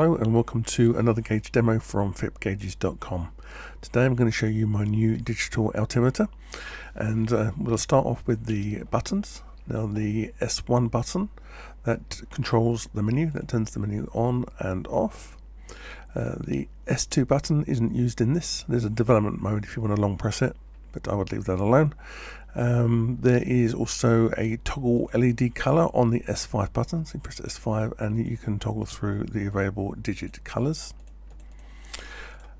Hello and welcome to another gauge demo from fitgauges.com. Today I'm going to show you my new digital altimeter, and we'll start off with the buttons. Now the S1 button, that controls the menu, that turns the menu on and off. The S2 button isn't used in this. There's a development mode if you want to long press it, but I would leave that alone. There is also a toggle LED color on the S5 button, so you press S5 and you can toggle through the available digit colors.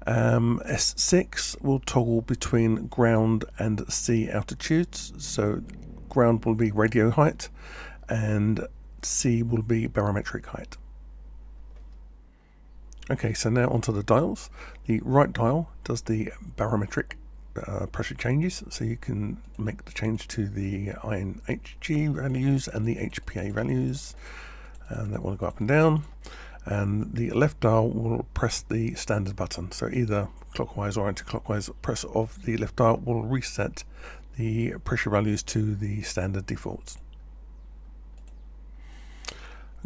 S6 will toggle between ground and sea altitudes, so ground will be radio height and sea will be barometric height. Okay, so now onto the dials. The right dial does the barometric pressure changes, so you can make the change to the INHG values and the HPA values, and that will go up and down. And the left dial will press the standard button, so either clockwise or anti-clockwise press of the left dial will reset the pressure values to the standard defaults.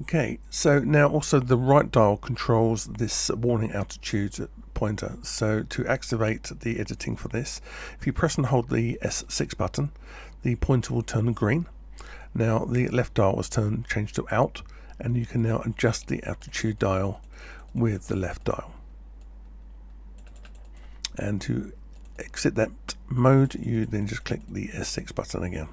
Okay, so now also the right dial controls this warning altitude pointer. So to activate the editing for this, if you press and hold the S6 button, the pointer will turn green. Now the left dial was changed to out, and you can now adjust the altitude dial with the left dial. And to exit that mode, you then just click the S6 button again.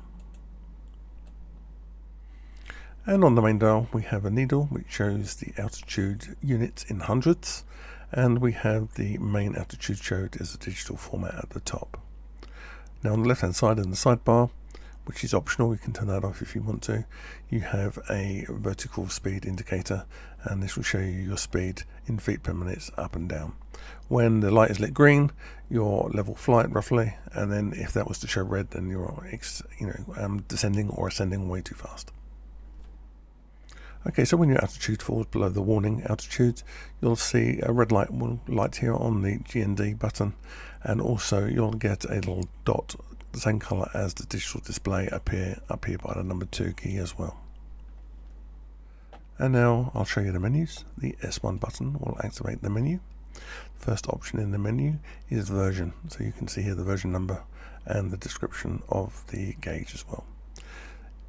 And on the main dial we have a needle which shows the altitude units in hundreds, and we have the main altitude showed as a digital format at the top. Now on the left hand side in the sidebar, which is optional, you can turn that off if you want to, you have a vertical speed indicator, and this will show you your speed in feet per minute up and down. When the light is lit green, your level flight roughly, and then if that was to show red, then you're descending or ascending way too fast. Okay, so when your altitude falls below the warning altitude, you'll see a red light will light here on the GND button, and also you'll get a little dot, the same color as the digital display, appear up here by the number 2 key as well. And now I'll show you the menus. The S1 button will activate the menu. First option in the menu is version, so you can see here the version number and the description of the gauge as well.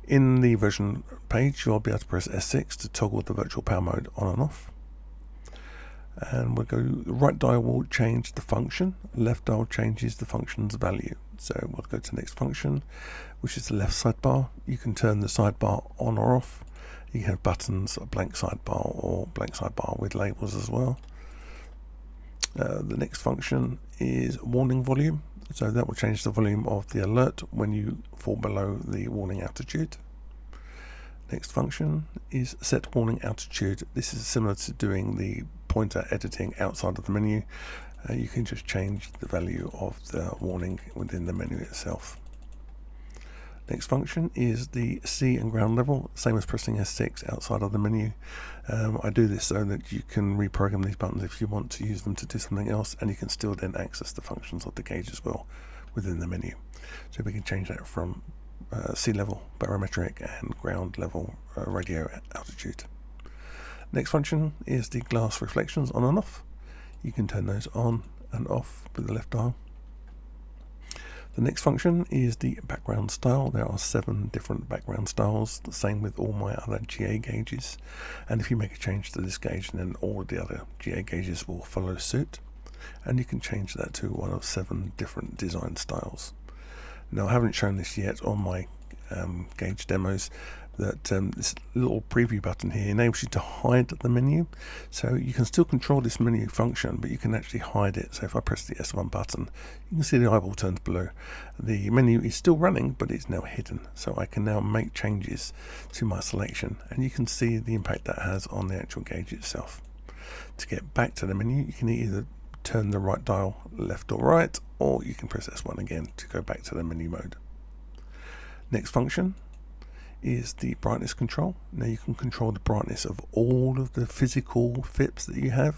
In the version page, you'll be able to press S6 to toggle the virtual power mode on and off. And we'll go, the right dial will change the function, left dial changes the function's value. So we'll go to the next function, which is the left sidebar. You can turn the sidebar on or off. You have buttons, a blank sidebar or blank sidebar with labels as well. The next function is warning volume. So that will change the volume of the alert when you fall below the warning altitude. Next function is set warning altitude. This is similar to doing the pointer editing outside of the menu. You can just change the value of the warning within the menu itself. Next function is the sea and ground level, same as pressing S6 outside of the menu. I do this so that you can reprogram these buttons if you want to use them to do something else, and you can still then access the functions of the gauge as well within the menu. So we can change that from sea level, barometric, and ground level radio altitude. Next function is the glass reflections on and off. You can turn those on and off with the left dial. The next function is the background style. There are 7 different background styles, the same with all my other GA gauges. And if you make a change to this gauge, then all of the other GA gauges will follow suit. And you can change that to one of 7 different design styles. Now I haven't shown this yet on my gauge demos, that this little preview button here enables you to hide the menu. So you can still control this menu function, but you can actually hide it. So if I press the S1 button, you can see the eyeball turns blue. The menu is still running, but it's now hidden. So I can now make changes to my selection, and you can see the impact that has on the actual gauge itself. To get back to the menu, you can either turn the right dial left or right, or you can press S1 again to go back to the menu mode. Next function is the brightness control. Now you can control the brightness of all of the physical FIPS that you have.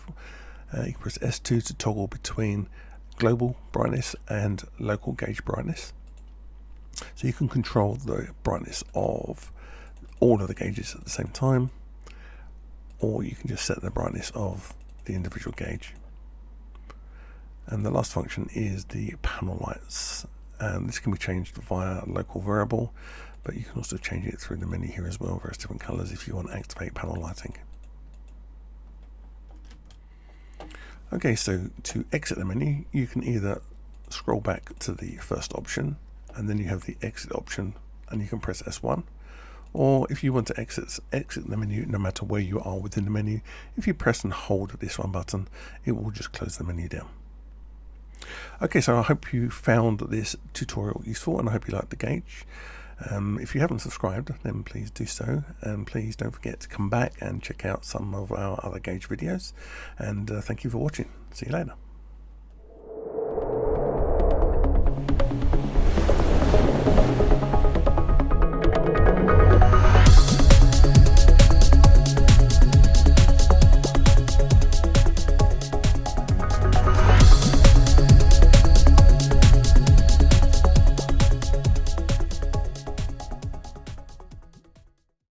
You can press S2 to toggle between global brightness and local gauge brightness. So you can control the brightness of all of the gauges at the same time. or you can just set the brightness of the individual gauge. And the last function is the panel lights, and this can be changed via a local variable, but you can also change it through the menu here as well, various different colors if you want to activate panel lighting. Okay, so to exit the menu, you can either scroll back to the first option, and then you have the exit option, and you can press S1. Or if you want to exit the menu, no matter where you are within the menu, if you press and hold this one button, it will just close the menu down. Okay, so I hope you found this tutorial useful, and I hope you liked the gauge. If you haven't subscribed, then please do so, and please don't forget to come back and check out some of our other gauge videos, and thank you for watching. See you later.